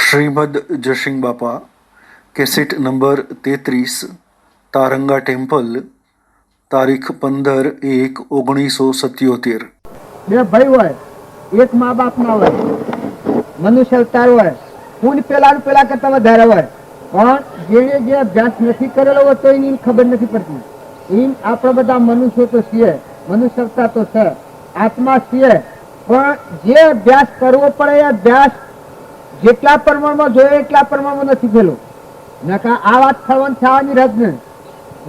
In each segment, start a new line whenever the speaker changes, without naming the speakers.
श्रीमद जयसिंह बापा cassette number 33 Taranga temple तारीख 15/1/1977।
બે ભાઈ હોય, એક મા બાપ ના હોય, મનુષ્ય અવતાર હોય, પુણ્ય પેલા કરતા વધારે હોય, પણ જેને જે અભ્યાસ નથી કરેલો હોય તો એની ખબર નથી પડતી. એમ આપણે બધા મનુષ્યો તો છીએ, મનુષ્ય અવતાર તો છે, આત્મા છીએ, પણ જે અભ્યાસ કરવો પડે એ અભ્યાસ જેટલા પ્રમાણમાં જોઈએ એટલા પ્રમાણમાં નથી થયેલો. નકા આ વાત થવાની થવાની રજ ને.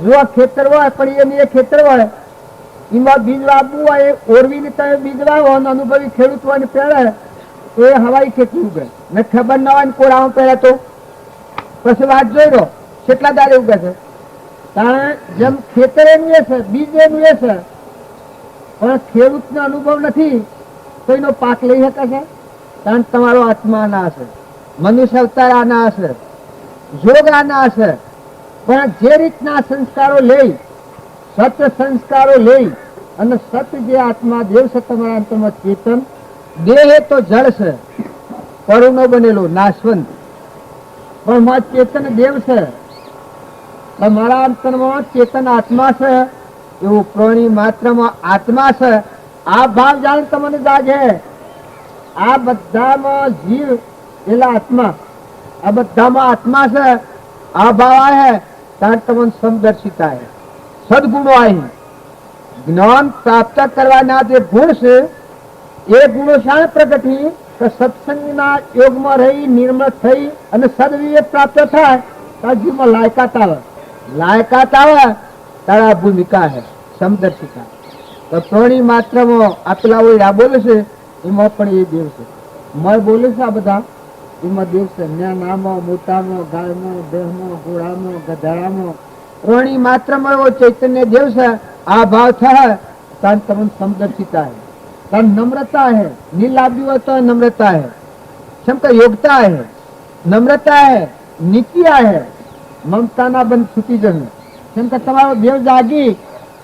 જો ખેતર હોય પણ એની એ ખેતર હોય, એમાં બીજ વાવવું હોય, ઓરવીને તમે બીજ વાવો, અનુભવી ખેડૂત હોય ને પહેરે તો એ હવાઈ ખેતી ઉગે ને, ખબર ના હોય ને કોરામાં પહેરે તો પછી વાત જોઈ રહ્યો કેટલા દાડે ઉગે છે. કારણ જેમ ખેતર એનું એ છે, બીજ એનું એ છે, પણ ખેડૂતનો અનુભવ નથી તો એનો પાક લઈ શકે છે. કારણ તમારો આત્મા ના હશે, મનુષ્ય અવતાર આના હશે, યોગ આના હશે, પણ જે રીતના સંસ્કારો લઈ, સત્ય સંસ્કારો લઈ અને સત્ય જે આત્મા દેવ છે તમારા અંતરમાં ચેતન, દેહ તો જળ છે, પરુનો બનેલો નાશવંત, પણ મારા ચેતન દેવ છે, તમારા અંતરમાં ચેતન આત્મા છે, એવું પ્રાણી માત્રમાં આત્મા છે. આ ભાવ જાણ તમને જાગે. આ બધામાં જીવ એટલે આત્મા, આ બધામાં આત્મા છે. આ ભાવ આવે ત્યારે તમને સમદર્શિતા આવે, સદગુણો આવે. જ્ઞાન પ્રાપ્ત કરવાના જે ગુણ છે એ ગુણો શાણે પ્રગટી કે સત્સંગના યોગમાં રહી નિર્મળ થઈ અને સદવિવેક પ્રાપ્ત થાય ત્યારે જીવમાં લાયકાત આવે. લાયકાત આવે ત્યારે આ ભૂમિકા છે સમદર્શિતા. તો પ્રાણી માત્રમાં આપેલા હોય આ બોલે છે, એમાં પણ એ દેવ છે. મય બોલે છે આ બધા, એમાં દેવ છે. નાનામાં મોટામાં, ગાયમાં, દેહમાં, ઘોડામાં, ગધાડામાં, પ્રાણી માત્રમાં એવો ચૈતન્ય દેવ છે. આ ભાવ થાય ત્યારે તમને સમદર્શિતા है, ત્યારે नम्रता है. निर्लाभी હોય તો नम्रता है, क्षमता योग्यता है, नम्रता है, નીતિયા है, મમતાના બંધ છૂટી જશે. કેમ કે તમારો દેવ જાગી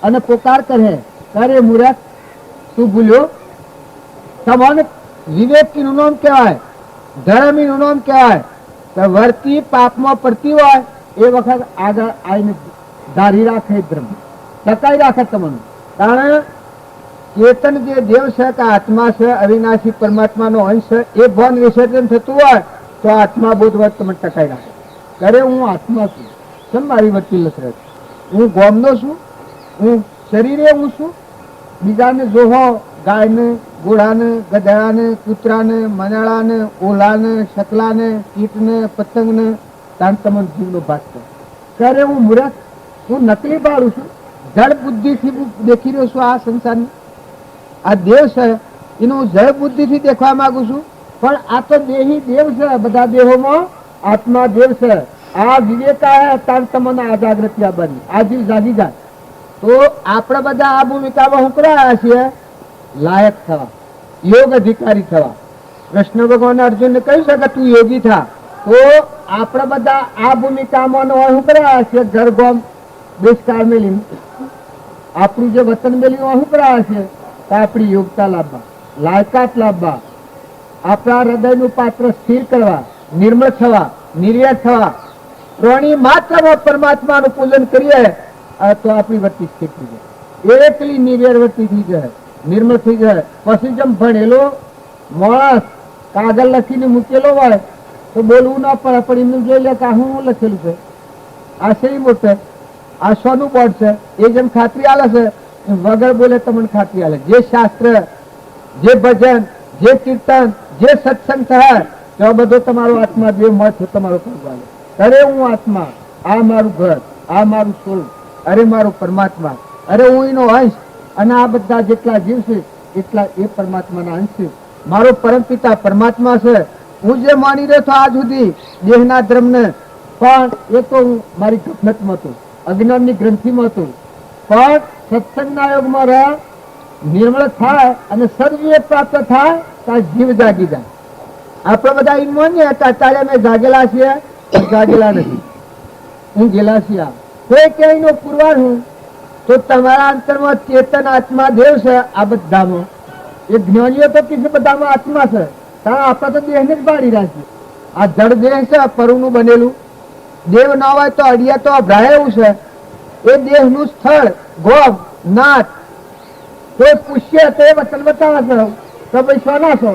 અને પોકાર કરે, અરે મૂર્ખ તું ભૂલ્યો. તમને વિવેક નું નામ કહેવાય, ધર્મ નું નામ કહેવાય. તો વર્તી પાપમાં પડતી હોય એ વખત આગળ આવીને ધારી રાખે, ધર્મ ટકાઈ રાખે તમને. કારણ ચેતન જે દેવ છે કે આત્મા છે, અવિનાશી પરમાત્માનો અંશ છે, એ ભાન વિસર્જન થતું હોય તો આત્મા બોધવત તમને ટકાઈ રાખે. કરે હું આત્મા છું, કેમ મારી વચ્ચે લસરે, હું ગોમનો છું, હું શરીરે હું છું. બીજાને જોહો, ગાયને, ઘોડાને, ગધેડાને, કૂતરાને, મનાળાને, ઓલાને, શકલાને, કીટને, પતંગને, તાન તમને જીવનો ભાગ છે. ત્યારે હું મૂર્ખ, હું નકલી પાડું છું, જળ બુદ્ધિથી દેખી રહ્યો છું આ સંસારની. આ દેવ છે એનું હું જળ બુદ્ધિથી દેખવા માંગુ છું, પણ આ તો દેહી દેવ છે. બધા દેહોમાં આત્મા દેવ છે. આ વિવેકા તાર તમને આ જાગૃતિ બની, આ જીવ જાગી જાય. તો આપણે બધા આ ભૂમિકામાં હું કરાયા છીએ લાયક થવા, યોગ અધિકારી થવા. કૃષ્ણ ભગવાન અર્જુનને કહી શકે તું યોગી થા. તો આપણે બધા આ ભૂમિકામાં હું કરાયા છીએ ઘર ગોમ દેશકાળ મેલી, આપણું જે વતન મેલી શું કરાયા છે તો આપણી યોગ્યતા લાવવા, લાયકાત લાવવા, આપણા હૃદયનું પાત્ર સ્થિર કરવા, નિર્મળ થવા, નિર્યત થવા. પ્રાણી માત્રમાં પરમાત્માનું પૂજન કરીએ તો આપણી વૃત્તિ સ્થિર થઈ જાય, એકલી નિર્યર વૃત્તિ થઈ જાય, નિર્મળ થઈ જાય. પછી જેમ ભણેલો માણસ કાગળ લખીને મૂકેલો હોય તો બોલવું ના પડે, પણ એમનું જોઈ લે કે હું લખેલું છે, આ સહી મોટે, આ સોનું બોર્ડ છે, એ જેમ ખાતરી આલે છે એમ વગર બોલે તમને ખાતરી આલે. જે શાસ્ત્ર, જે ભજન, જે કીર્તન, જે સત્સંગ થાય તો બધો તમારો આત્મા જે મત તમારો કરવાનો. અરે હું આત્મા, આ મારું ઘર, આ મારું સ્વરૂપ, અરે મારું પરમાત્મા, અરે હું એનો અંશ, અને આ બધા જેટલા જીવ છે એટલા એ પરમાત્માના અંશ છે. મારો પરમપિતા પરમાત્મા છે. હું જે માની રહ્યો છું આજ સુધી દેહના ધર્મને, પણ એ તો હું મારી ગફલતમાં હતું, અજ્ઞાનની ગ્રંથિમાં હતું. પણ સત્સંગના યોગમાં રહે, નિર્મળ થાય અને સદવિવેક પ્રાપ્ત થાય તો જીવ જાગી જાય. આપણે બધા એમ માનીએ કે અત્યારે અમે જાગેલા છીએ, જાગેલા નથી, હું ગયેલા છીએ. કોઈ ક્યાંયનો પુરવાર હું તો તમારા અંતરમાં ચેતન આત્મા દેવ છે. આ બધામાં એ જ્ઞાનીઓ તો કીધું બધામાં આત્મા છે, આપણે તો દેહને જ બાળી રાખીએ. આ જડ દેહ છે પરનું બનેલું, દેવ ના હોય તો અડિયા તો અભરાય એવું છે. એ દેહ નું સ્થળ ગોમ નાથ કોઈ પૂછે તો એ વતન બતાવે છે તો ભાઈ સોના છો.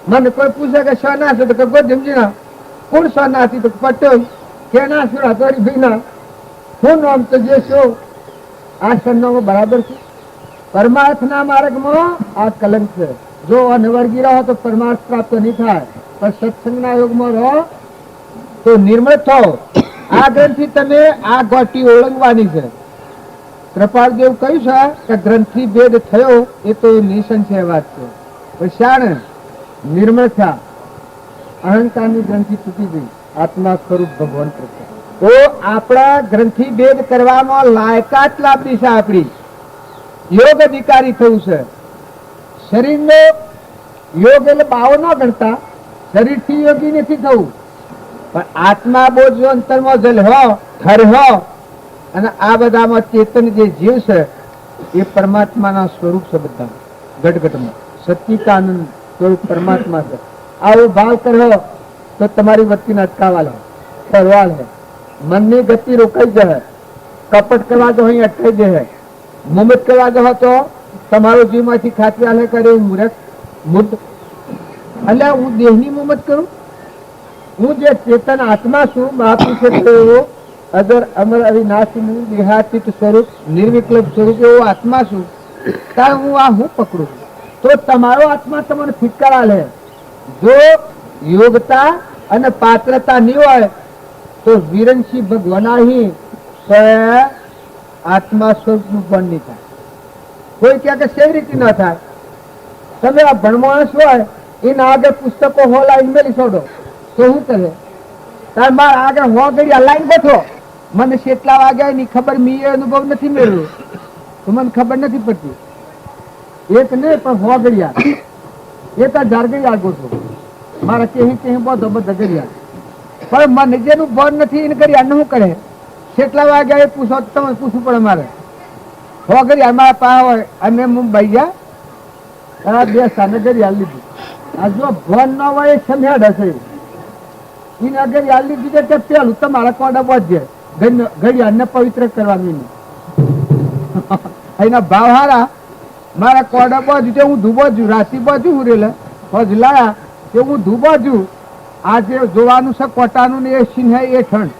મને કોઈ પૂછે કે સોના છો તો કે ગોધમજી ના. કોણ સોના હતી તો પટેલ કે ના શું હતોરી ભાઈ ના. શું નામ તો જે શું આ સરનામું બરાબર છે. પરમાર્થ ના માર્ગમાં આ કલંક છે. જો અનવર્ગી રહો તો પરમાર્થ પ્રાપ્ત નહીં થાય, પણ સત્સંગના યોગમાં રહો તો નિર્મળ થાઓ. આગળથી તમે આ ગોટી ઓળંગવાની છે. કૃપાળદેવ કહ્યું છે કે ગ્રંથિ ભેદ થયો એ તો નિસંશય વાત છે. પણ શાણ નિર્મળ થયા, અહંકારની ગ્રંથિ તૂટી ગઈ, આત્મા સ્વરૂપ ભગવાન પ્રત્યે. તો આપણા ગ્રંથિ ભેદ કરવામાં લાયકાત લાભી છે. આપણી યોગ અધિકારી થયું છે. શરીરનો યોગ એટલે બાવો ન ગણતા, શરીરથી યોગી નથી થવું, પણ આત્મા બોધ જો અંતરમાં જલ્યો ઠર્યો અને આ બધામાં ચેતન જે જીવ છે એ પરમાત્માના સ્વરૂપ છે. બધા ઘટઘટમાં સચ્ચિદાનંદ સ્વરૂપ પરમાત્મા છે. આવો ભાવ કર્યો તો તમારી વૃત્તિને અટકાવા લે, ફરવા લે, મનની ગતિ રોકાઈ જાય. કપટ કરવા જો અહીં અટકાઈ જાય, મુમત કરવા જો તો તમારો જીવમાંથી ખાતરી આલે કરે મૂર્ખ મુદ્દ. એટલે હું દેહની મુમત કરું, હું જે ચેતન આત્મા છું, મહાપુરુષે કહ્યું અગર અમર અવિનાશી દેહાતીત સ્વરૂપ નિર્વિકલ્પ સ્વરૂપ એવો આત્મા છું, ત્યારે હું આ હું પકડું છું. તો તમારો આત્મા તમને ફિટકાર આલે. જો યોગતા અને પાત્રતા નહીં હોય તો વિરંશી ભગવાનાહી આત્મા સ્વરૂપનું પણ નહીં થાય. કોઈ કહે કે કેવી રીતે ન થાય? તમે આ ભણમાણસ હોય એના આગળ પુસ્તકો હોલા મેલી છોડો તો શું કરે? તાર માર આગળ હો ગઈ લાઈન બેઠો, મને કેટલા વાગ્યા એની ખબર મી અનુભવ નથી મેળવ્યો તો મને ખબર નથી પડતી. એક નહીં પણ હો ગળ્યા એ તો જારગી આગો છો મારા કેહી બધો બધા ગળ્યા, પણ મને જેનું ભાન નથી એને કરી આને શું કરે? કેટલા વાગ્યા એ પૂછો તમે પૂછવું પડે મારે. હો ગળી અમારા પા હોય અને મુંબઈ ગયા બે સામે ગળી હાલ લીધી. આ જો ભાન ન હોય એ સમયાડ હશે એને અગર યાદ લીધી કે પેલું તમારા કોડા બધે ઘડિયાળને પવિત્ર કરવાની એના ભાવ હારા. મારા કોડા બાજુ તે હું ધુબાજુ રાશિ બાજુ હું રેલે હજ લાયા કે હું ધુબાજુ આજે જોવાનું છે કોટાનું ને એ સિંહ એ ઠંડ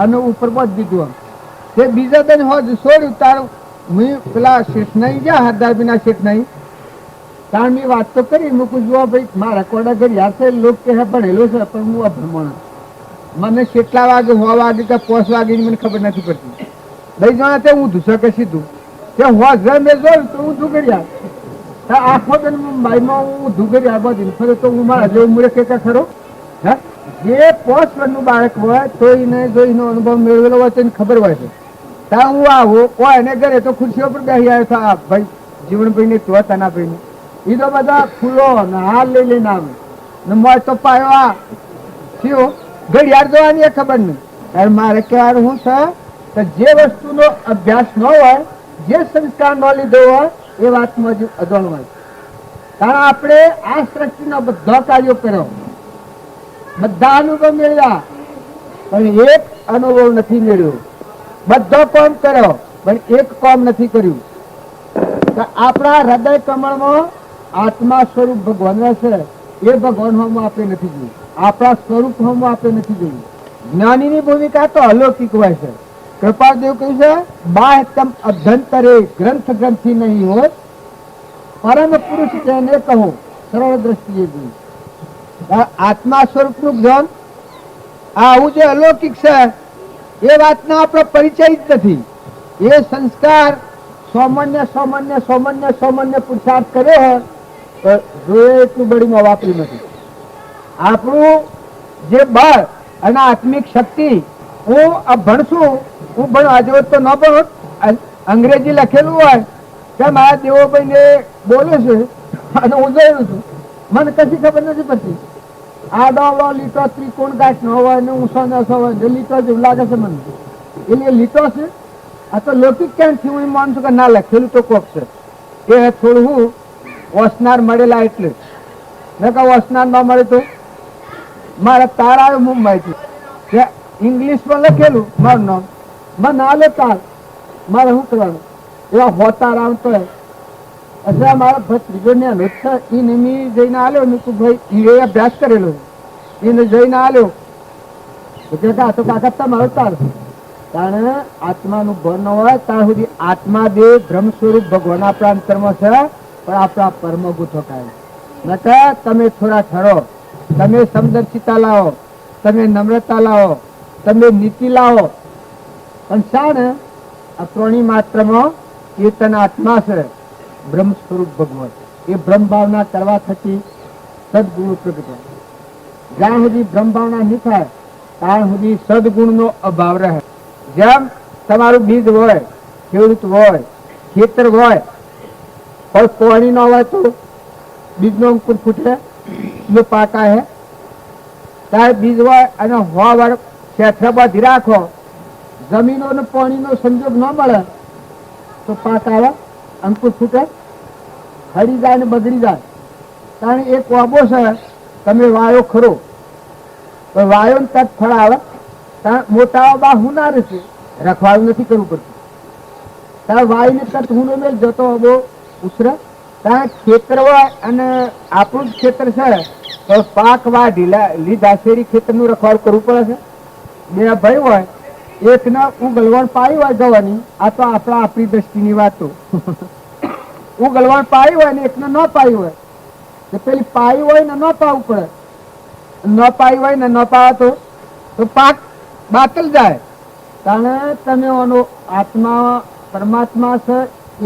અને ઉપર બધ દીધું આમ તે બીજા દિન હજ છોડ્યું તાર મેં પેલા શેઠ નહીં ગયા હરદાર બિના શેઠ નહીં તાર મેં વાત તો કરી મૂકું જુઓ ભાઈ મારા કોડા ઘડિયાળ છે લોક કે ભણેલો છે પણ હું અભ્રમણ મને કેટલા વાગે 6 વાગે કે 5 વાગે મને ખબર નથી પડતી. દઈ જણા તે હું ધૂસો કે સીધું કે હોજ મેં જોયું તો હું ધુગડ્યા આખો દિન મુંબઈમાં હું ધુગડ્યા બધું ફરે તો હું મારા જેવું મૂળે કે ખરો. હે જે 5 વર્ષનું બાળક હોય તો એને જો એનો અનુભવ મેળવેલો હોય તો એને ખબર હોય છે. ત્યાં હું આવું કોઈ એને ઘરે તો ખુરશીઓ પર બેસી આવ્યો था ભાઈ જીવનભાઈ ને તો તના ભાઈ ને એ તો બધા ફૂલો ને હાલ લઈ લઈને આવે ને મોય તો પાયો આ થયો ઘડિયાળ જોવાની એ ખબર નહીં. ત્યારે મારે કહેવાનું શું છે કે જે વસ્તુનો અભ્યાસ ન હોય, જે સંસ્કાર ન લીધો હોય એ વાતમાં જ અજોણ હોય. કારણ આપણે આ સૃષ્ટિના બધા કાર્યો કર્યો, બધા અનુભવ મેળવ્યા પણ એક અનુભવ નથી મેળવ્યો. બધો કામ કર્યો પણ એક કામ નથી કર્યું. આપણા હૃદય કમળમાં આત્મા સ્વરૂપ ભગવાન છે એ ભગવાન હોમમાં આપણે નથી જોયું, આપણા સ્વરૂપ હોમમાં આપણે નથી જોયું. જ્ઞાનીની ભૂમિકા તો અલૌકિક હોય છે. કૃપાદેવ કહ્યું છે બાહ્યતમ અભ્યંતરે ગ્રંથ ગ્રંથિ નહીં હોય પરમ પુરુષ તેને કહો સરળ દ્રષ્ટિએ જોયું. આત્મા સ્વરૂપનું જ્ઞાન આવું જે અલૌકિક છે એ વાતનો આપણો પરિચય જ નથી. એ સંસ્કાર સામાન્ય સામાન્ય સામાન્ય સામાન્ય પુરુષાર્થ કર્યો હોય તો જોઈએ એટલું બળીમાં વાપર્યું નથી. આપણું જે બળ અને આત્મિક શક્તિ હું ભણશું, હું ભણવા જેવો તો ન ભણું. અંગ્રેજી લખેલું હોય કે મારા દેવોભાઈ ને બોલે છે અને હું જોયું છું, મને કશી ખબર નથી પડતી. આ ડોલો લીટો ત્રિકોણ ગાંઠ નો હોય ને ઊંસો ન હોય લીટો જેવું લાગે છે મને. એટલે લીટો છે આ તો લૌકિક ક્યાંથી હું માનું છું કે ના લખેલું તો કોક છે. એ થોડું હું વસનાર મળેલા એટલે ન કે વસનાર ન મળે તો મારા તાર આવ્યો મુંબઈથી, ઇંગ્લિશમાં લખેલું મારું નામ, મને ના લે તાર, મારે શું કરવાનું? એવા હોતાર આવતો એટલે મારા ભત્રીજો ને એને મેં જઈને આવ્યો ને તું ભાઈ એ અભ્યાસ કરેલો એને જઈને આવ્યો તો કાકા તમારો તાર, કારણ આત્માનું ભર ન હોય ત્યાં સુધી આત્મા દેહ બ્રહ્મ સ્વરૂપ ભગવાન આપણા અંતરમાં છે, પણ આપણા પરમ ગુથો કાય નકર તમે થોડા ઠરો, તમે સમદર્શિતા લાવો, તમે નમ્રતા લાવો, તમે નીતિ લાવો, પણ શા ને આ પ્રાણી માત્રમાં ચેતન આત્મા છે, બ્રહ્મ સ્વરૂપ ભગવાન, એ બ્રહ્મ ભાવના કરવા થકી સદગુણ પ્રગટ થાય. જ્યાં સુધી બ્રહ્મ ભાવના નહીં થાય ત્યાં સુધી સદગુણ નો અભાવ રહે. જેમ તમારું બીજ હોય, ખેડૂત હોય, ખેતર હોય, પણ પાણી ન હોય તો બીજ નો અંકુર ફૂટે, એ પાકા હે. ત્યારે બીજ હોય અને હવા વાર શેઠે બાંધી રાખો, જમીનો ને પાણીનો સંજોગ ન મળે તો પાક આવે, અંકુર ફૂટે, હળી જાય ને બગડી જાય. કારણ એક વાબો છે, તમે વાયો ખરો પણ વાયો ને તક ફળ આવે, ત્યાં મોટા બા હું ના રહેશે, રખવાડું નથી કરવું પડતું. ત્યાં વાય ને તક હું મેળ જતો બહુ ઉછરે. ત્યાં ખેતર હોય અને આપણું જ ખેતર છે તો પાક વા લીધા શેરી ખેતર નું રખવાડું કરવું પડે છે. બે ભાઈ હોય, એક ને ઉગલવણ પાઈ હોય જવાની, આ તો આપણી દ્રષ્ટિની વાતો. ઉગલવણ પાઈ હોય ને એકને ન પાઈ હોય તો પેલી પાઈ હોય ને ન પાવું પડે, ન પાઈ હોય ને ન પાવા તો પાક બાતલ જાય. કારણ તમે આનો આત્મા પરમાત્મા છે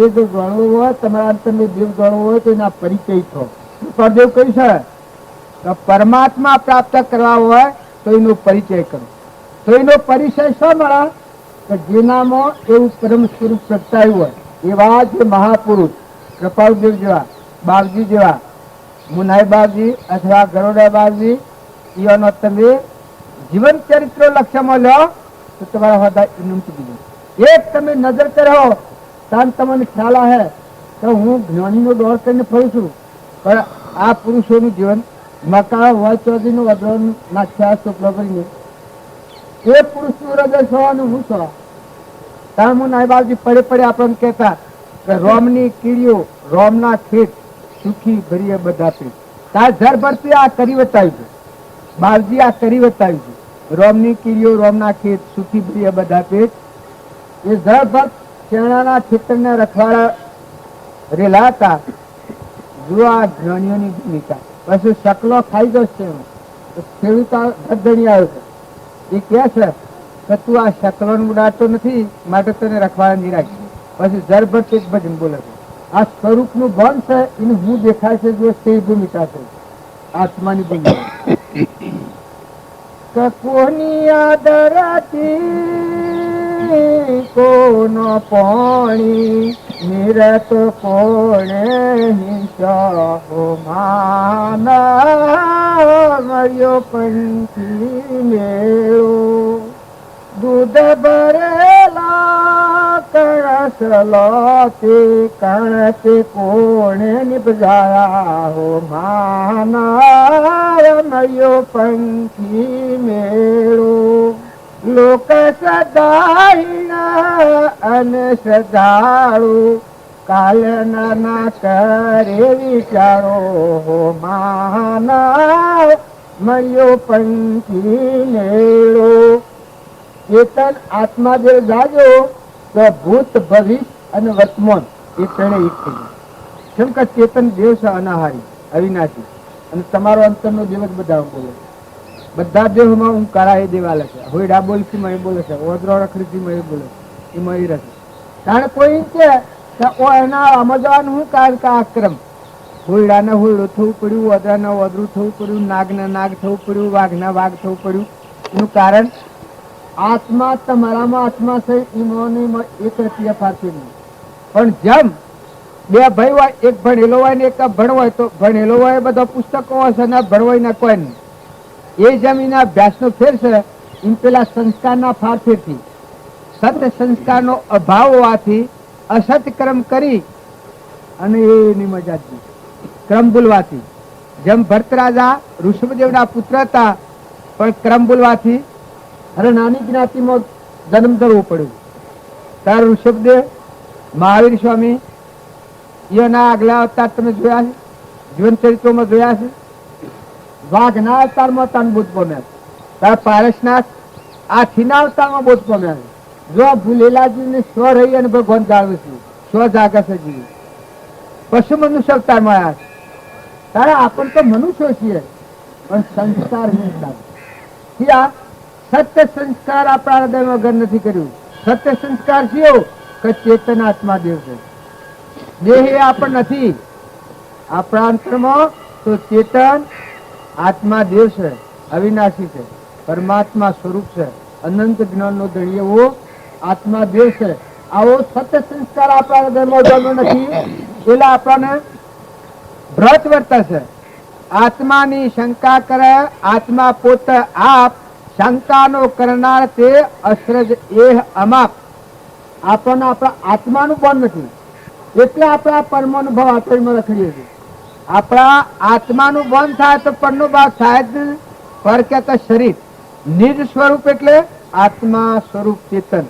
એ જો ગણવું હોય, તમારા અંતરને દેવ ગણવું હોય તો એના પરિચય થો. પરદેવ કહ્યું છે કે પરમાત્મા પ્રાપ્ત કરવા હોય તો એનો પરિચય કરો. તો એનો પરિચય શું મળે કે જેનામાં એવું પરમ સ્વરૂપ પ્રગટાયું હોય એવા જે મહાપુરુષ કૃપાળુદેવ જેવા, બાપજી જેવા, મુનાઈ બાપજી અથવા ગરોડા બાપજી, એનો તમે જીવન ચરિત્ર લક્ષ્યમાં લો તો તમારા હોદ્દા ઇનામ ચૂકી જાય. એક તમે નજર કરો ત્યાં તમને ખ્યાલ આવે કે હું જ્ઞાનીનો દોર કરીને ફરું છું, પણ આ પુરુષોનું જીવન મકા હોય ચૌધરીનું વડવાનું નાખ્યા ચોપડો કરીને એ પુરુષનું હૃદય છો અને હું છો. ત્યાં હું નાઈ બાપજી પડે પડે આપણને કહેતા કે રોમની કીડીઓ રોમના ખેત સુખી ભરીએ બધા પેટ. ત્યાં ઝર ભરતી આ કરી બતાવ્યું છે, બાપજી આ કરી બતાવ્યું છે. રોમની કીડીઓ રોમના ખેત સુખી ભરીએ બધા પેટ. એ ઝર ભર શેણાના ખેતરને રખવાડા રેલા હતા. જુઓ આ જ્ઞાનીઓની ભૂમિકા. પછી શકલો ખાઈ જશે તો ખેડૂત ગધણી આવ્યો છે, એ કહે છે કે તું આ શકલો ઉડાડતો નથી માટે તને રખવાડા નહીં રાખી. પછી જરભર એક ભજન બોલે છે. આ સ્વરૂપનું ભાન છે એને હું દેખાય છે જો તે ભૂમિકા છે આત્માની ભૂમિકા. કે કોની આદરાતી કોનો પાણી નિરત કોણે હિંસાહો માના મળ્યો પંખી મેળો દૂધ ભરેલા કણસલો તે કણસે કોણે નિપજાયા હો માના મળ્યો પંખી મેળો. લોક સદાઈના અને સદાળુ કાલના ના કરે વિચારો હો માના મળ્યો પંખી મેળો. ચેતન આત્મા જે જાજો તો ભૂત ભવિષ્ય અને વર્તમાન એ ત્રણે એક થઈ જાય. કેમ કે ચેતન દેવ છે અનાહારી અવિનાશી, અને તમારો અંતરનો દેવ જ બધા બોલે. બધા દેવમાં હું કરા એ દેવાલે છે. હોયડા બોલથી મને બોલે છે, ઓદરો રખડીથી મને બોલે એ મળી રહે. કારણ કોઈ છે કે એના સમજવાનું શું કારણ કે આક્રમ હોયડાને હોયડું થવું પડ્યું, ઓદરાને ઓદરું થવું પડ્યું, નાગને નાગ થવું પડ્યું, વાઘને વાઘ થવું પડ્યું. એનું કારણ આત્મા તમારામાં આત્મા છે એમાં એક રતિયા ફારશે નહીં. પણ જેમ બે ભાઈ હોય, એક ભણેલો હોય ને એક ભણ હોય, તો ભણેલો હોય બધા પુસ્તકો હશે ને ભણવાય ના કોઈ નહીં. એ જમીન અભ્યાસનો ફેર છે એમ પેલા સંસ્કારના ફારફેરથી સત્ય સંસ્કારનો અભાવ હોવાથી અસત ક્રમ કરી અને એની મજા ક્રમ ભૂલવાથી. જેમ ભરત રાજા ઋષભદેવના પુત્ર હતા પણ ક્રમ બોલવાથી હવે નાની જ્ઞાતિમાં જન્મ ધરવું પડ્યું. તાર ઋષભદેવ, મહાવીર સ્વામી, એના આગલા અવતાર તમે જોયા છે, જીવન ચરિત્રોમાં જોયા છે. વાઘના અવતારમાં તાન બોધ પામ્યા છે. તાર પારસનાથ હાથીના અવતારમાં બોધ પામ્યા છે. જો ભૂલેલાજીને સ્વ રહી અને ભગવાન જાળવે છે, સ્વ જાગે છે જીવ. પશુ મનુષ્ય અવતારમાં આવ્યા છે. તારે આપણ તો મનુષ્યો છીએ પણ સંસ્કાર સત્ય સંસ્કાર આપણા હૃદયમાં ઘર નથી કર્યું. સત્ય સંસ્કાર કયો કે ચેતન આત્મા દેવ છે. દેહ એ આપણ નથી. આપણા અંતરમાં તો ચેતન આત્મા દેવ છે, અવિનાશી છે, પરમાત્મા સ્વરૂપ છે, અનંત જ્ઞાન નો ધણી એવો આત્મા દેવ છે. આવો સત્ય સંસ્કાર આપણા હૃદયમાં જન્મ નથી એટલે આપણને ભ્રત વર્તે છે. આત્માની શંકા કરે આત્મા પોતે આપ, શંકાનો કરનાર તે અસરજ એહ અમાપ. આપણને આપણા આત્માનું ભાન નથી એટલે આપણા પરમાનુભવ આત્મામાં રખડીએ છીએ. આપણા આત્માનું ભાન થાય તો પરનો ભાવ થાય જ નહીં. પર કહેતા શરીર નિજ સ્વરૂપ એટલે આત્મા સ્વરૂપ ચેતન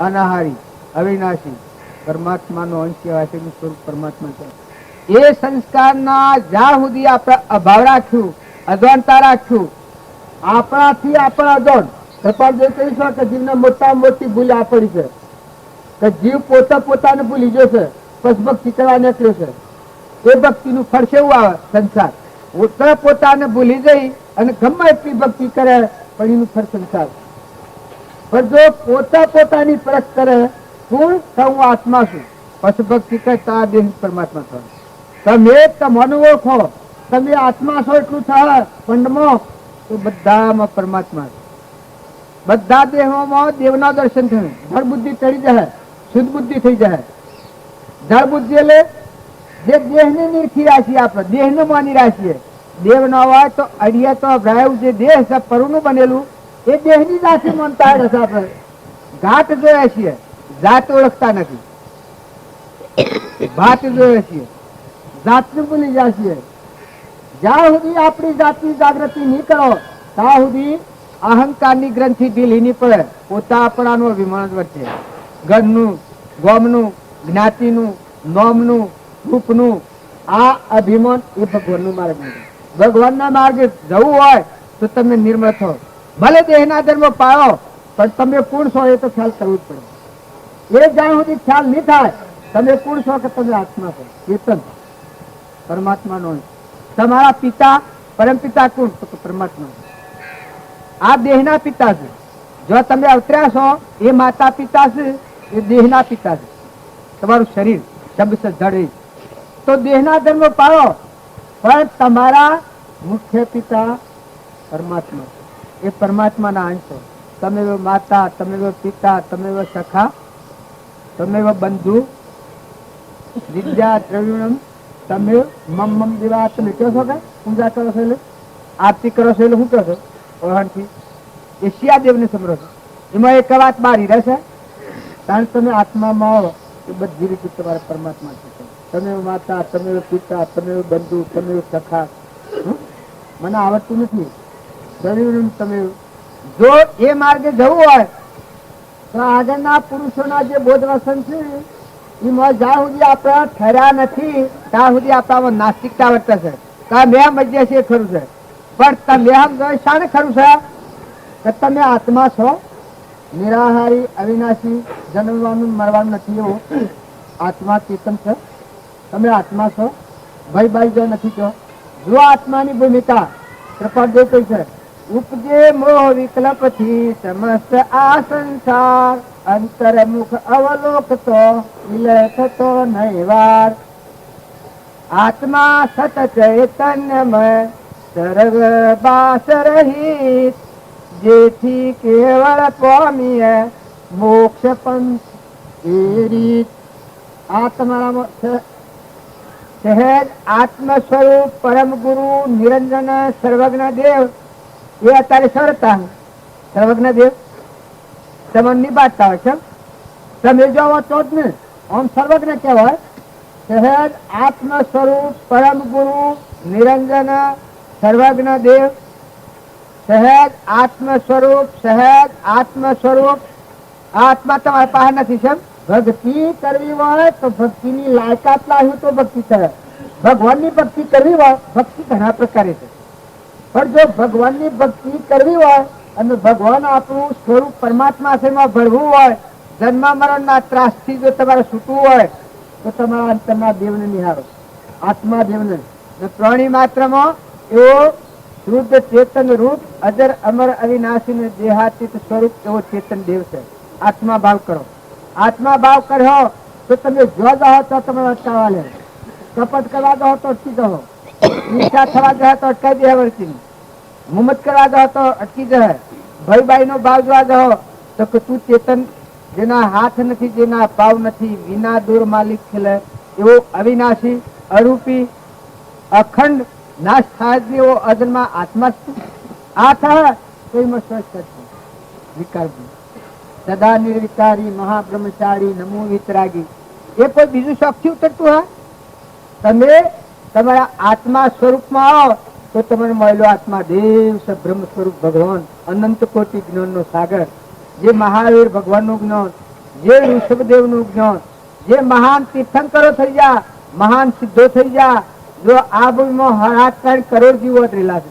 અનાહારી અવિનાશી પરમાત્માનો અંશ કહેવાય છે. એનું સ્વરૂપ પરમાત્મા છે. એ સંસ્કારના જ્યાં સુધી આપણે અભાવ રાખ્યું, અજ્ઞાનતા રાખ્યું, આપણાથી આપણા અજ્ઞાન કૃપા જે કહીશું કે જીવને મોટા મોટી ભૂલ આ પડી છે કે જીવ પોતાને ભૂલી ગયો છે, પછી ભક્તિ કરવા નીકળ્યો છે. એ ભક્તિનું ફળ કેવું આવે? સંસાર. પોતાને ભૂલી જઈ અને ગમે એટલી ભક્તિ કરે પણ એનું ફળ સંસાર. પણ જો પોતાની પરખ કરે હું આત્મા છું, પછી ભક્તિ કરે તો આ દેહ પરમાત્મા થયો. તમે તમારું ઓળખો, તમે આત્મા છો એટલું થાય પંડમાં તો બધામાં પરમાત્મા છે. બધા દેહોમાં દેવના દર્શન થયું. જળ બુદ્ધિ ચડી જાય, શુદ્ધ બુદ્ધિ થઈ જાય. જળ બુદ્ધિ એટલે જે દેહને નીરખી રાશિ, આપણે દેહને માની રાખીએ. દેવ ન હોય તો અડિયા તો અભરાયું જે દેહ છે પરુનું બનેલું એ દેહની રાશિ માનતા હશે. આપણે ઘાટ જોયા છીએ, જાત ઓળખતા નથી. ભાત જોઈએ છીએ, જાતને ભૂલી જાય છીએ. જ્યાં સુધી આપણી જાતની જાગૃતિ નહીં કરો ત્યાં સુધી અહંકારની ગ્રંથિ ઢીલી નહીં પડે. પોતા આપણાનું અભિમાન જ વધશે. ઘરનું, ગોમનું, જ્ઞાતિનું, નોમનું, રૂપનું આ અભિમાન એ ભગવાનનું માર્ગ નથી. ભગવાનના માર્ગે જવું હોય તો તમે નિર્મળ થો. ભલે દેહના ધર્મ પાળો પણ તમે કોણ છો એ તો ખ્યાલ કરવું જ પડે. એ જ્યાં સુધી ખ્યાલ નહીં થાય તમે કોણ છો કે તમે આત્મા છો, ચેતન પરમાત્માનો. તમારા પિતા પરમ પિતા કોણ? તો પરમાત્મા. આ દેહના પિતા છે. જો તમે અવતર્યા છો એ માતા પિતા છે, એ દેહના પિતા છે. તમારું શરીર શબ્દ છે જડ, તો દેહના ધર્મ પાળો પણ તમારા મુખ્ય પિતા પરમાત્મા. એ પરમાત્માના અંશો. તમે માતા, તમે પિતા, તમે સખા, તમે બંધુ, વિદ્યા દ્રવ્યમ, તમે મમ દેવા. તમે કહો છો કે પૂજા કરો છો એટલે આરતી કરો છો એટલે શું કહો છો? ઓળણથી એ શિયાદેવને સમરો છો. એમાં એક વાત બારી રહેશે કારણ તમે આત્મામાં આવો એ બધી રીતે તમારા પરમાત્મા છે. તમે માતા, તમે પિતા, તમે બંધુ, તમે સખા. મને આવડતું નથી. તમે જો એ માર્ગે જવું હોય તો આગળના પુરુષોના જે બોધ વસન છે એમાં જ્યાં સુધી આપણા ઠર્યા નથી ત્યાં સુધી આપણામાં નાસ્તિકતા વર્તે છે. મેં મજ્યા છે ખરું છે પણ તમે આમ શાને ખરું છે કે તમે આત્મા છો, નિરાહારી અવિનાશી, જન્મવાનું મરવાનું નથી એવું આત્મા ચેતન છે. તમે આત્મા છો, ભાઈ જો નથી કહો. જો આત્માની ભૂમિકા કૃપાદેવ કઈ છે? ઉપજે મોહ વિકલ્પ થી સમસ્ત આ સંસાર, અંતરમુખ અવલોકતો વિલય થતો નૈવાર. આત્મા સત ચૈતન્યમય સર્વ બાસ રહિત, જેથી કેવળ પામીએ મોક્ષ પંથ એ રીત. આત્મા સહેજ આત્મ સ્વરૂપ પરમ ગુરુ નિરંજન સર્વજ્ઞ દેવ એ અત્યારે સરતા સર્વજ્ઞ દેવ તમને ની બાંધતા હોય છે. તમે જોવો તો જ ને આમ સર્વજ્ઞ કહેવાય. સહેજ આત્મ સ્વરૂપ પરમ ગુરુ નિરંજન સર્વજ્ઞ દેવ સહેજ આત્મ સ્વરૂપ, સહેજ આત્મ સ્વરૂપ. આત્મા તમારી પાસે નથી. છે ભક્તિ કરવી હોય તો ભક્તિની લાયકાત લાવી તો ભક્તિ કરે. ભગવાનની ભક્તિ કરવી હોય, ભક્તિ ઘણા પ્રકારે છે, પણ જો ભગવાનની ભક્તિ કરવી હોય અને ભગવાન આપણું સ્વરૂપ પરમાત્મા છે એમાં ભળવું હોય, જન્મ મરણના ત્રાસથી જો તમારે છૂટવું હોય તો તમારા અંતરના દેવને નિહાળો, આત્મા દેવને. પ્રાણી માત્રમાં એવો શુદ્ધ ચેતન રૂપ અજર અમર અવિનાશી દેહાતીત સ્વરૂપ એવો ચેતન દેવ છે. આત્મા ભાવ કરો. આત્મા ભાવ કર્યો તો તમે જો જાઓ તો તમે અટકાવવા લે, કપટ કરવા જાઓ તો અટકી જાઓ, ઈચ્છા થવા જાય તો અટકાવી દે વર્તી, મુમત કરવા જાઓ તો અટકી જાય, ભાઈ નો ભાવ જોવા જાઓ તો કે તું ચેતન જેના હાથ નથી, જેના ભાવ નથી, વિના દૂર માલિક ખેલે એવો અવિનાશી અરૂપી અખંડ નાશ થાય એવો અજન્મા આત્મા આ થાય તો એમાં સ્વચ્છ કરશે વિકાર સદા નિર્વિકારી મહાબ્રહ્મચારી નમો વિતરાગી. એ કોઈ બીજું શોખથી ઉતરતું હા? તમે તમારા આત્મા સ્વરૂપમાં આવો તો તમારે મળેલો આત્મા દેવ છે, બ્રહ્મ સ્વરૂપ ભગવાન, અનંત કોટી જ્ઞાન નો સાગર, જે મહાવીર ભગવાન નું જ્ઞાન, જે ઋષભદેવ નું જ્ઞાન, જે મહાન તીર્થંકરો થઈ જા, મહાન સિદ્ધો થઈ જા. જો આ ભૂમિમાં 8 કરોડ જીવો રેલા છે,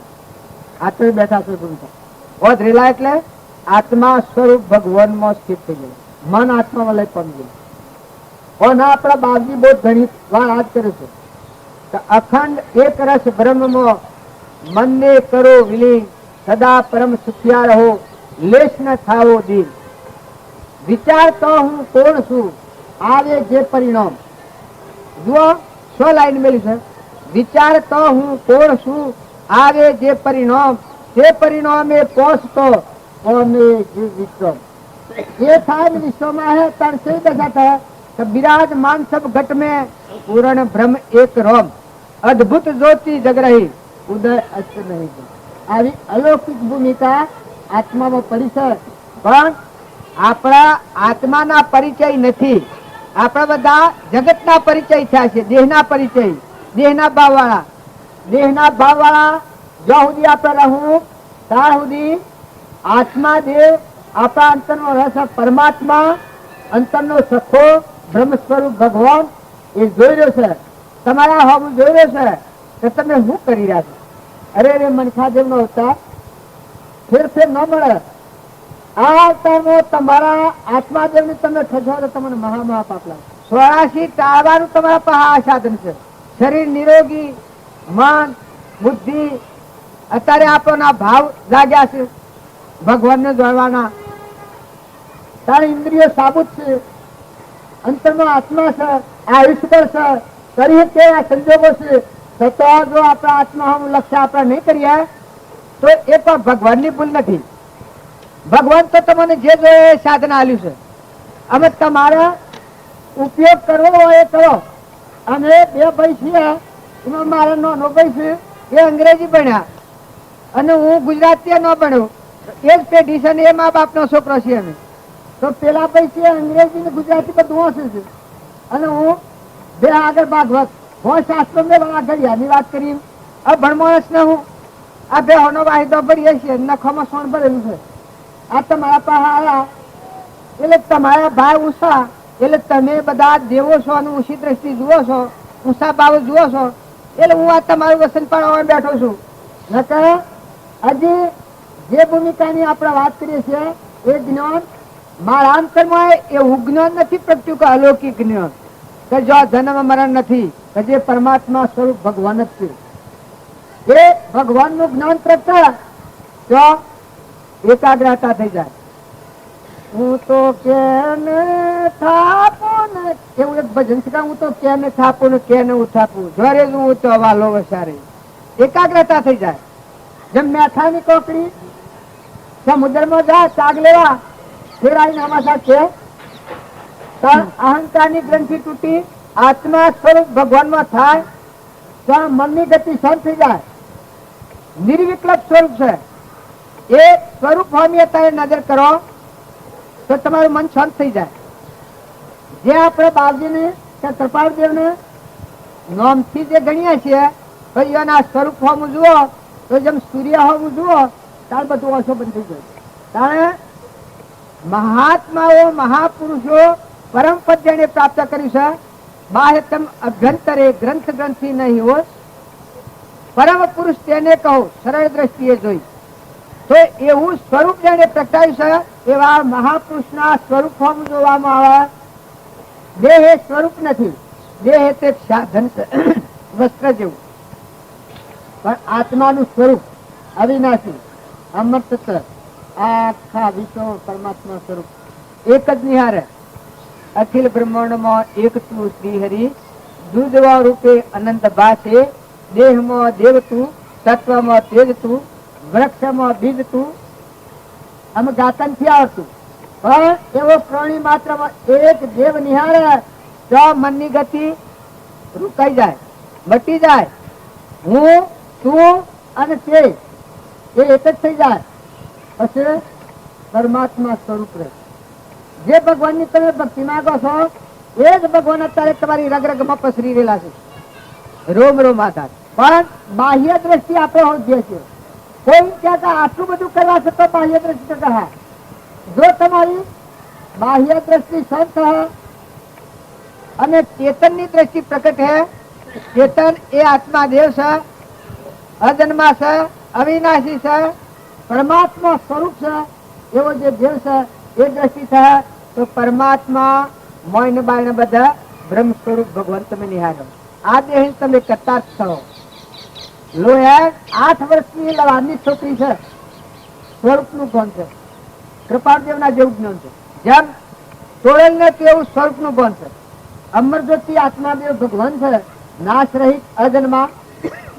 આત્મે બેઠા છે ભૂમિ રેલા, એટલે આત્મા સ્વરૂપ ભગવાનમાં સ્થિત થઈ ગયેલું, મન આત્મામાં લઈ પડી ગયું. અને આપણા બાપજી બહુ ઘણી વાર યાદ કરે છે કે અખંડ એક રસ બ્રહ્મમાં મનને કરો વિલીન, સદા પરમ સુખિયા રહો, લેશ ન થાવો દીન. વિચાર તો હું કોણ છું, આવે જે પરિણામ. જુઓ 6 લાઈન મેલી છે. વિચાર તો હું કોણ છું, આવે જે પરિણામ, તે પરિણામે પહોંચતો કોને જીવ વિશ્રમ. ये था विश्व में है तर से दशा था कि विराजमान सब घट में पूर्ण ब्रह्म एक रोम, अद्भुत ज्योति जग रही, उदय अस्त नहीं. આવી અલૌકિક ભૂમિકા આત્મામાં પડી છે, પણ આપણા આત્માના પરિચય નથી. આપણા બધા જગતના પરિચય થયા છે, દેહના પરિચય, દેહના ભાવવાળા. દેહના ભાવવાળા જ્યાં સુધી આપણે રહું ત્યાં સુધી આત્મા દેવ, આપણા અંતરનો રસ પરમાત્મા, અંતરનો સખો બ્રહ્મ સ્વરૂપ ભગવાન એ જોઈ રહ્યો છે. તમારા હોવું જોઈ રહ્યો છે કે તમે શું કરી રહ્યા છો. અરે રે મનખાદેવ નો અવતાર ફેર ન મળે. આ અવતારમાં તમારા આત્માદેવ ને તમે ઠગો તો તમને મહા પાપ લાગે. 84 ટાળવાનું તમારા પાસે આ સાધન છે. શરીર નિરોગી, મન બુદ્ધિ, અત્યારે આપણના ભાવ જાગ્યા છે ભગવાન ને જોડવાના. તારી ઇન્દ્રિયો સાબુત છે, અંતરનો આત્મા છે, આયુષ્ય છે, કરી કેવા સંજોગો છે, છતાં જો આપણા આત્મા લક્ષ્ય આપણે નહીં કરીએ તો એ પણ ભગવાનની ભૂલ નથી. ભગવાન તો તમને જે જોઈએ એ સાધન આલ્યું છે. અમે તમારે ઉપયોગ કરવો હોય એ કરો. અમે 2 ભાઈ છીએ, એમાં મારા નાનો ભાઈ છે એ અંગ્રેજી ભણ્યા અને હું ગુજરાતી ન ભણ્યો. એ જ પેઢી છે ને એ મા બાપ નો છોકરો છે. અમે તો પેલા ભાઈ છે અંગ્રેજી ને ગુજરાતી બધું વાંચે છે અને હું 2 આગળ ભાગવત હું શાસ્ત્રો મેં આગળ વાત કરી. આ ભણમાણસ ને હું આ 2 નો વાહિદો ભરીએ છીએ, નખોમાં સોણ ભરેલું છે. આ તમારા પાસે આવ્યા એટલે તમારા ભાઈ ઊંચા, એટલે તમે બધા દેવો છો અને ઊંચી દ્રષ્ટિ જુઓ છો, ઊંચા ભાવ જુઓ છો, એટલે હું આ તમારું વસન પાડવા બેઠો છું. નકર હજી જે ભૂમિકાની આપણે વાત કરીએ છીએ એ જ્ઞાન મારા અંતરમાં એવું જ્ઞાન નથી પ્રગટ્યું કે અલૌકિક જ્ઞાન, કે જો જન્મ મરણ નથી, કે જે પરમાત્મા સ્વરૂપ ભગવાન જ છે. એ ભગવાન નું જ્ઞાન પ્રગટાય તો એકાગ્રતા થઈ જાય. હું તો કેને થાપું ને, એવું એક ભજન છે, હું તો કેને થાપું ને કેને ઉઠાપું, જોરે હું તો વાલો વસારે. એકાગ્રતા થઈ જાય. જેમ મેથાની કોકડી સમુદ્રમાં જાય શાક લેવા, ફેરાઈને હમાસા છે, અહંકારની ગ્રંથિ તૂટી આત્મા સ્વરૂપ ભગવાનમાં થાય ત્યાં મનની ગતિ શાંત થઈ જાય. નિર્વિકલ્પ સ્વરૂપ છે એ સ્વરૂપ હોમી અત્યારે નજર કરો તો તમારું મન શાંત થઈ જાય. જે આપણે બાપજીને કે કૃપાળદેવને નામથી જે ગણીએ છીએ તો એના સ્વરૂપ હોવું જુઓ તો જેમ સૂર્ય હોવું જુઓ તાર બધું ઓછો બંધ થઈ ગયો. તારે મહાત્માઓ મહાપુરુષો પરમ પદ જેને પ્રાપ્ત કર્યું છે, બાહ્યતમ અભ્યંતરે ગ્રંથ ગ્રંથિ નહીં હો, પરમ પુરુષ તેને કહો સરળ દ્રષ્ટિએ જોઈ. તો એવું સ્વરૂપ જેને પ્રગટાયું છે એવા મહાપુરુષના સ્વરૂપ ફોર્મ જોવામાં આવે. દેહ એ સ્વરૂપ નથી, દેહ તે સાધન છે, વસ્ત્ર જેવું. પણ આત્માનું સ્વરૂપ અવિનાશી અમર તત્વ, આખા વિશ્વ પરમાત્મા સ્વરૂપ એક જ નિહારે. અખિલ બ્રહ્માંડમાં એક તું શ્રી હરિ, દૂધવા રૂપે અનંત ભાસે, દેહમાં દેવ તું, તત્વમાં તેજ તું, વૃક્ષમાં બીજ તું. અમે ગાતા નથી આવડતું, પણ એવો પ્રાણી માત્રમાં એક દેવ નિહાળે તો મનની ગતિ રૂકાઈ જાય, મટી જાય. હું તું અને તે એ એક જ થઈ જાય. પછી પરમાત્મા સ્વરૂપ રહે. જે ભગવાનની તમે ભક્તિ માંગો છો એ જ ભગવાન અત્યારે તમારી રગરગમાં પસરી રહેલા છે, રોમ રોમ આધાર. પણ બાહ્ય દ્રષ્ટિ આપણે હોઈએ છીએ. કોઈ ક્યાં આટલું બધું કરવા છતાં બાહ્ય દ્રષ્ટિ કહે. જો તમારી બાહ્ય દ્રષ્ટિ સંત है અને ચેતન ની દ્રષ્ટિ प्रकट है, चेतन એ આત્મા દેવ છે, અજન્મા છે, અવિનાશી છે, પરમાત્મા સ્વરૂપ છે, એવો જે દેવ છે એ દ્રષ્ટિ થાય તો પરમાત્મા મોયને બાયને બધા બ્રહ્મ સ્વરૂપ ભગવાન તમે નિહાળો. આ દેહ તમે કરતા જ છો. લોહે 8 વર્ષની લવાની છોકરી છે, સ્વરૂપનું ભાન છે, કૃપાદેવના જેવું જ્ઞાન છે. જેમ તોળેલ ને તેવું સ્વરૂપનું ભાન છે. અમરજ્યોતિ આત્માદેવ ભગવાન છે, નાશ રહિત અજન્મા,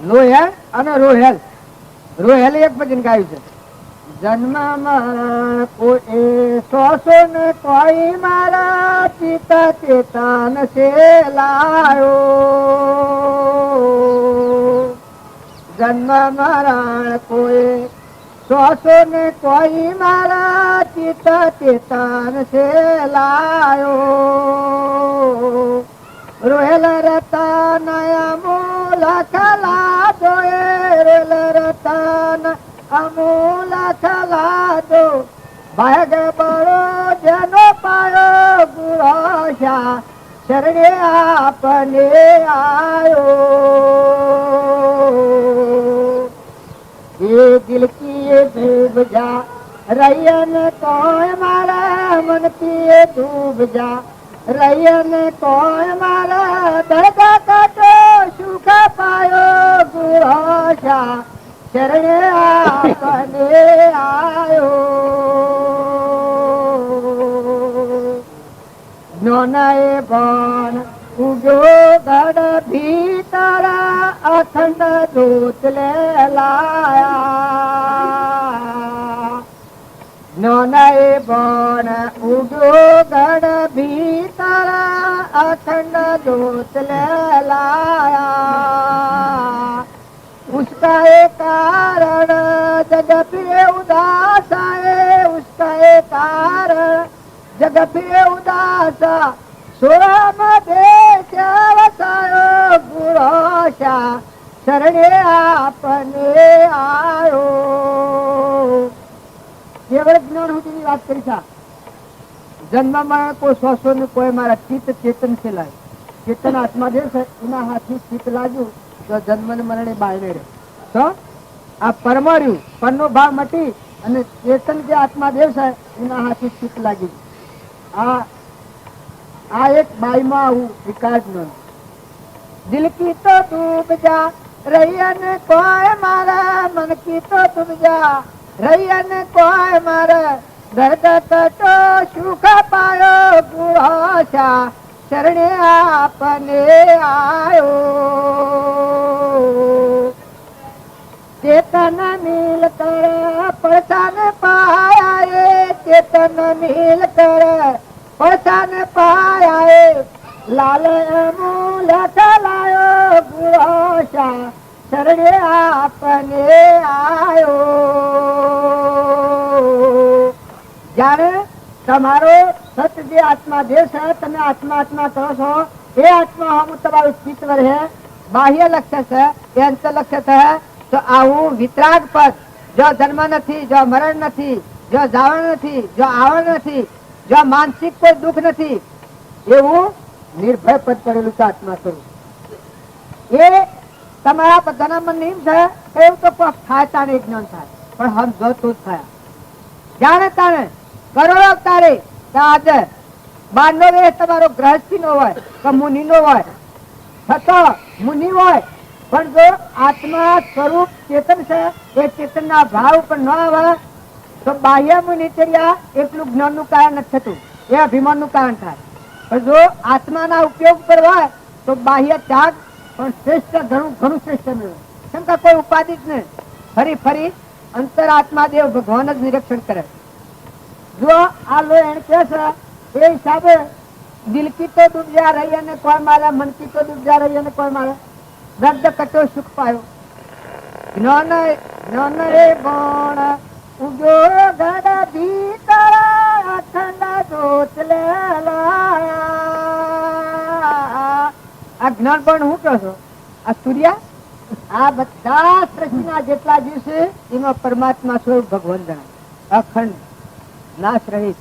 લોહેલ અને રોહેલ. રોહેલ એક ભજન ગાયું છે, જન્મ મારા કોઈ સોસો ને કોઈ મારા ચિત ચેતન છે લાયો, જન્મ મારા કોઈ સોસો ને કોઈ મારા ચિત ચેતન છે લાયો, રોહેલ રતન અમૂલ ખલા દોએ, રોહેલ રતન અમૂલ ખલા દો, ભાગ બળો જનો પાયો ગુરોશા, શરણે આપને આયો. ये दिल की ये डूब जा रैयन कोई मारा, मन की ये डूब जा रैयन कोई मारा, दरगा काटो सुख पायो गुरोशा, शरणे आपने आयो. ज्ञानाए बन उगो गढ़ भीतरा, अखंड दूत ले लाया. ज्ञानाए बन उगो गढ़ भीतरा, अखंड दूत ले लाया. उसका एक कारण जग पे उदास है, उसका एक कारण जग पे उदासा, सुरम देश वसायो गुरोशा, शरणे आपने आयो. કેવળ જ્ઞાન સુધીની વાત કરી છે. જન્મમાં કોઈ શ્વાસો ને કોઈ મારા ચિત્ત ચેતન છે લાય. ચેતન આત્મા જે છે એના હાથથી ચિત્ત લાગ્યું તો જન્મ ને મરણે બાયને રહે. તો આ પરમાર્યું પરનો ભાવ મટી અને ચેતન જે આત્મા દેવ છે એના હાથથી ચિત્ત લાગ્યું. આ એક બાઈમાં આવું વિકાસ નો. દિલ કી તો ડૂબ જા રૈયન કોઈ મારા, મન કી તો ડૂબ જા રૈયન કોઈ મારા, દર્દ કટો સુખ પાયો ગુરોશા, શરણે આપને આયો. चेतन मिल कर पहचान पाया, चेतन मिल कर पहचान पाया, लाल मूल चलायो गुरोशा, शरणे आपने आयो. जाने તમારો સત જે આત્મા દેવ છે, તમે આત્મા આત્મા કહો છો, એ આત્મા હમ તમારું ચિત્ત હે, બાહ્ય લક્ષ્ય છે, એ અંતર લક્ષ્ય છે. તો આવું વિતરાગ પદ જો જન્મ નથી, જો મરણ નથી, જો જાવણ નથી, જો આવરણ નથી, જો માનસિક કોઈ દુઃખ નથી, એવું નિર્ભય પદ પડેલું છે આત્મા સ્વરૂપ. એ તમારા બધાના મન એમ છે એવું તો થાય તાણે જ્ઞાન થાય, પણ હમ જો તો જ થયા. જાણે તાણે કરોડો અવતારે આજે બારનો વેશ તમારો ગ્રહસ્થી નો હોય કે મુનિ નો હોય, છતાં મુનિ હોય પણ જો આત્મા સ્વરૂપ ચેતન છે એ ચેતન ના ભાવ ઉપર ન આવે તો બાહ્ય મુનિચર્યા એટલું જ્ઞાન નું કારણ નથી થતું, એ અભિમાન નું કારણ થાય. પણ જો આત્માના ઉપયોગ પર હોય તો બાહ્ય ત્યાગ પણ શ્રેષ્ઠ ઘણું ઘણું શ્રેષ્ઠ મેળવે. કેમ કે કોઈ ઉપાધિ જ નહીં, ફરી ફરી અંતરાત્મા દેવ ભગવાન જ નિરીક્ષણ કરે. જો આ લો એને કે છે એ હિસાબે દિલ કી તો ડૂબ જા રહી અને કોઈ મારે, મન કી તો ડૂબ જા રહી અને કોઈ મારે, દર્દ કટો સુખ પાયો. જ્ઞાન જ્ઞાન રે ગણ ઉગો ગઢ ભીતર અખંડ જોત લે આ જ્ઞાન પણ હું કહો છો આ સૂર્ય આ બધા સૃષ્ટિના જેટલા જીવ છે એમાં પરમાત્મા સ્વરૂપ ભગવાન જણાય, અખંડ નાશ રહિત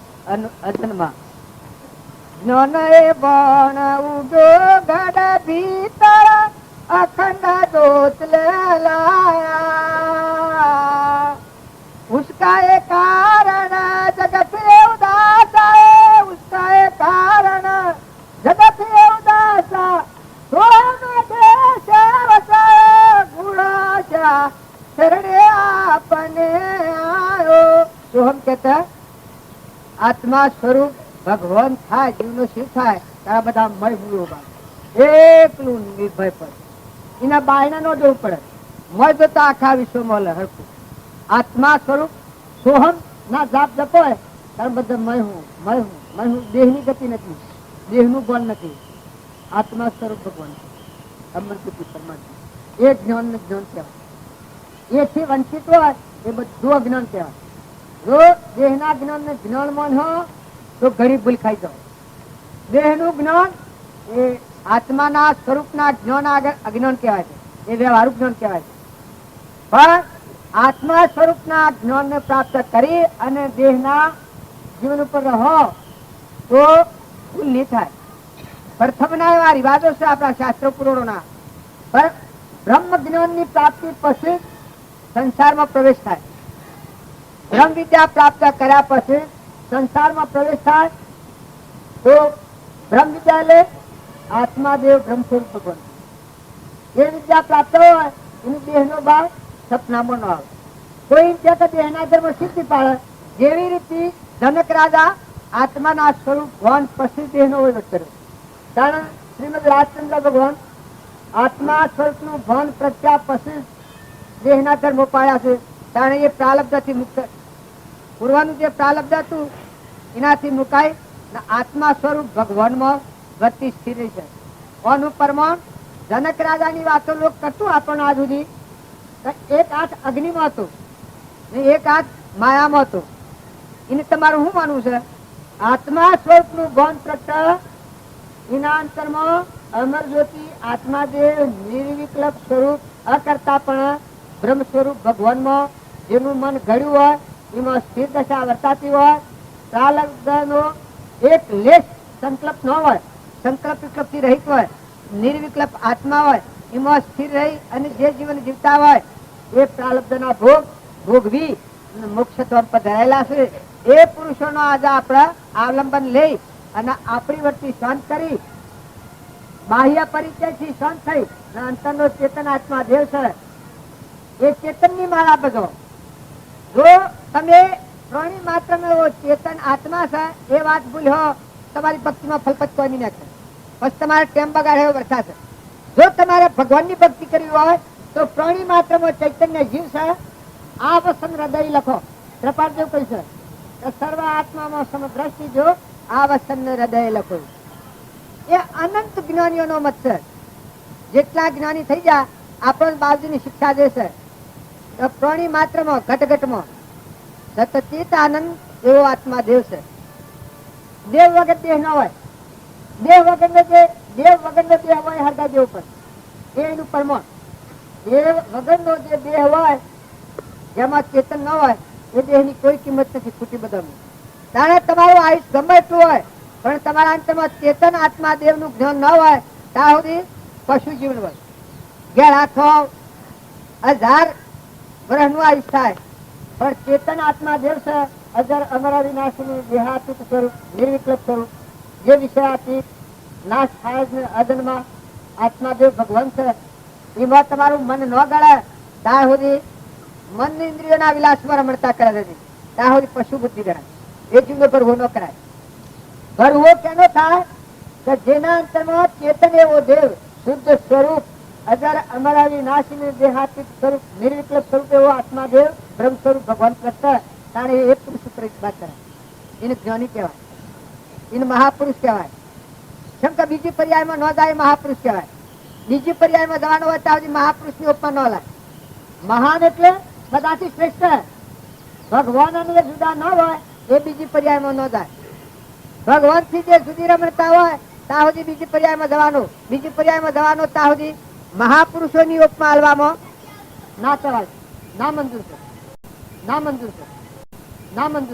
અજન્મા. જ્ઞાન એ બણ ઉગો ગઢ ભીતર अखंड जोत ले लाया, उसका एक कारण जगत से उदास है, उसका एक कारण जगत से उदास गुणाशा शरणे अपने आयो. तो हम कहते हैं आत्मा स्वरूप भगवान था जीवनो शू थाय तारा बधा मय हुयो बा एकलू निर्भय पर એના બાયના નો જવું પડે, મય જોતા આખા વિશ્વમાં લે હરખું. આત્મા સ્વરૂપ સોહમ ના જાપ જપો હોય ત્યારે બધા મય હું મય હું મય હું. દેહની ગતિ નથી, દેહનું બળ નથી, આત્મા સ્વરૂપ ભગવાન અમર ગતિ પરમાત્મા. એ જ્ઞાન ને જ્ઞાન કહેવાય. એથી વંચિત હોય એ બધું અજ્ઞાન કહેવાય. જો દેહના જ્ઞાન ને જ્ઞાન માનો તો ઘણી ભૂલ ખાઈ જાવ. દેહનું જ્ઞાન એ આત્માના સ્વરૂપના જ્ઞાન આગળ અજ્ઞાન કહેવાય છે, એ વ્યવહારુ જ્ઞાન કહેવાય છે. પણ આત્મા સ્વરૂપના જ્ઞાન ને પ્રાપ્ત કરી અને દેહના જીવન ઉપર રહો તો ભૂલ નહીં થાય. પ્રથમના એવા રિવાજો છે આપણા શાસ્ત્રો પુરાણોના. પણ બ્રહ્મ જ્ઞાન ની પ્રાપ્તિ પછી સંસારમાં પ્રવેશ થાય. બ્રહ્મ વિદ્યા પ્રાપ્ત કર્યા પછી સંસારમાં પ્રવેશ થાય તો બ્રહ્મ વિદ્યા લે આત્માદેવ બ્રહ્મ સ્વરૂપ ભગવાન. એ વિદ્યા પ્રાપ્ત હોય એની દેહ નો ભાવ સપનામાં ન આવે. કોઈ દેહના ધર્મ સિદ્ધિ પાડે, જેવી રીતે જનક રાજા આત્માના સ્વરૂપ ભાન પછી દેહ નો વહીવટ કર્યો. કારણ શ્રીમદ રાજચંદ્ર ભગવાન આત્મા સ્વરૂપ નું ભાન પ્રત્યા પછી દેહના ધર્મો પાડ્યા છે. કારણ એ પ્રાલબ્ધ થી મુક્ત, પૂર્વનું જે પ્રાલબ્ધ હતું એનાથી મુકાય આત્મા સ્વરૂપ ભગવાનમાં વૃત્તિ સ્થિર રહી છે. કોનું પ્રમાણ જનક રાજાની વાતો લોક કરતું આપણને આજ સુધી. એક હાથ અગ્નિમાં હતો ને એક હાથ માયામાં હતો. એને તમારું શું માનવું છે? આત્મા સ્વરૂપ નું ભાન પ્રગટ એના અંતરમાં અમર જ્યોતિ આત્માદેવ નિર્વિકલ્પ સ્વરૂપ અકર્તા પણ બ્રહ્મ સ્વરૂપ ભગવાનમાં જેનું મન ઘડ્યું હોય એમાં સ્થિર દશા વર્તાતી હોય, પ્રાલબ્ધનો એક લેશ સંકલ્પ ન હોય, સંકલ્પ વિકલ્પ થી રહિત હોય, નિર્વિકલ્પ આત્મા હોય, એમાં સ્થિર રહી અને જે જીવન જીવતા હોય એ પ્રાલબ્ધના ભોગ ભોગવી મોક્ષ પધારેલા છે. એ પુરુષોનો આજે આપણે અવલંબન લઈ અને આપણી વૃત્તિ શાંત કરી બાહ્ય પરિચય થી શાંત થઈ અંતરનો ચેતન આત્મા દેવ છે એ ચેતન ની માળા બધો. જો તમે પ્રાણી માત્ર ચેતન આત્મા છે એ વાત ભૂલ્યો તમારી ભક્તિમાં ફલપત કોઈ નહીં નાખે, બસ તમારે ટેમ બગાડે એવો વર્ષા છે. જો તમારે ભગવાનની ભક્તિ કરવી હોય તો પ્રાણી માત્ર ચૈતન્ય જીવ છે આ વસન હૃદય લખો. કૃપાદેવ કહ્યું છે કે સર્વ આત્મામાં સમદ્રષ્ટિ જો આ વસન હૃદય લખો. એ અનંત જ્ઞાનીઓનો મત છે. જેટલા જ્ઞાની થઈ જાય આપણને બાજુની શિક્ષા દેશે. પ્રાણી માત્રમાં ઘટઘટમાં સતચિત આનંદ એવો આત્મા દેવ છે. દેવ વગર દેહ ન હોય, દેહ વગર દેવ વગર નો દેહ હોય હરગા દેવ પર એ એનું પરમાણ. દેવ વગર નો જે દેહ હોય જેમાં ચેતન ન હોય એ દેહની કોઈ કિંમત નથી ખોટી બધાની. તારે તમારું આયુષ ગમે એટલું હોય પણ તમારા અંતરમાં ચેતન આત્મા દેવનું જ્ઞાન ન હોય ત્યાં સુધી પશુ જીવન હોય. ઘેર હાથો 1000 વર્ષનું આયુષ થાય પણ ચેતન આત્મા દેવ છે અજર અમર વિનાશી દેહાતીત સ્વરૂપ નિર્વિકલ્પ સ્વરૂપ જે વિષયાતીત નાશ થાય છે અજન્મા આત્મા દેવ ભગવાન છે. એમાં તમારું મન ન ગળે ત્યાં સુધી મન ઇન્દ્રિયોના વિલાસમાં રમણતા કરે છે ત્યાં સુધી પશુ બુદ્ધિ કરાય. એ જીવનો ભરવો ન કરાય. ભરવો કેનો થાય કે જેના અંતરમાં ચેતન એવો દેવ શુદ્ધ સ્વરૂપ અજર અમર વિનાશી દેહાતીત સ્વરૂપ નિર્વિકલ્પ સ્વરૂપ એવો આત્મા દેવ બ્રહ્મ સ્વરૂપ ભગવાન કરતા તારે એ પુરુષ ઉપર વાત કરે. એને જ્ઞાની કહેવાય, એને મહાપુરુષ કહેવાય. કેમ કે બીજી પર્યાયમાં ન જાય મહાપુરુષ કહેવાય. બીજી પર્યાયમાં જવાનો હોય ત્યાં સુધી મહાપુરુષ ની ઉપમાં ન લાય. મહાન એટલે બધાથી શ્રેષ્ઠ. ભગવાન અને જુદા ન હોય એ બીજી પર્યાયમાં ન જાય. ભગવાન થી જે સુધી રમણતા હોય ત્યાં સુધી બીજી પર્યાયમાં જવાનું. બીજી પર્યાયમાં જવાનું ત્યાં સુધી મહાપુરુષો ની ઉપમાં હાલવામાં ના ચવાય. ના મંજૂર છે, ના મંજૂર છે, ના મંજૂર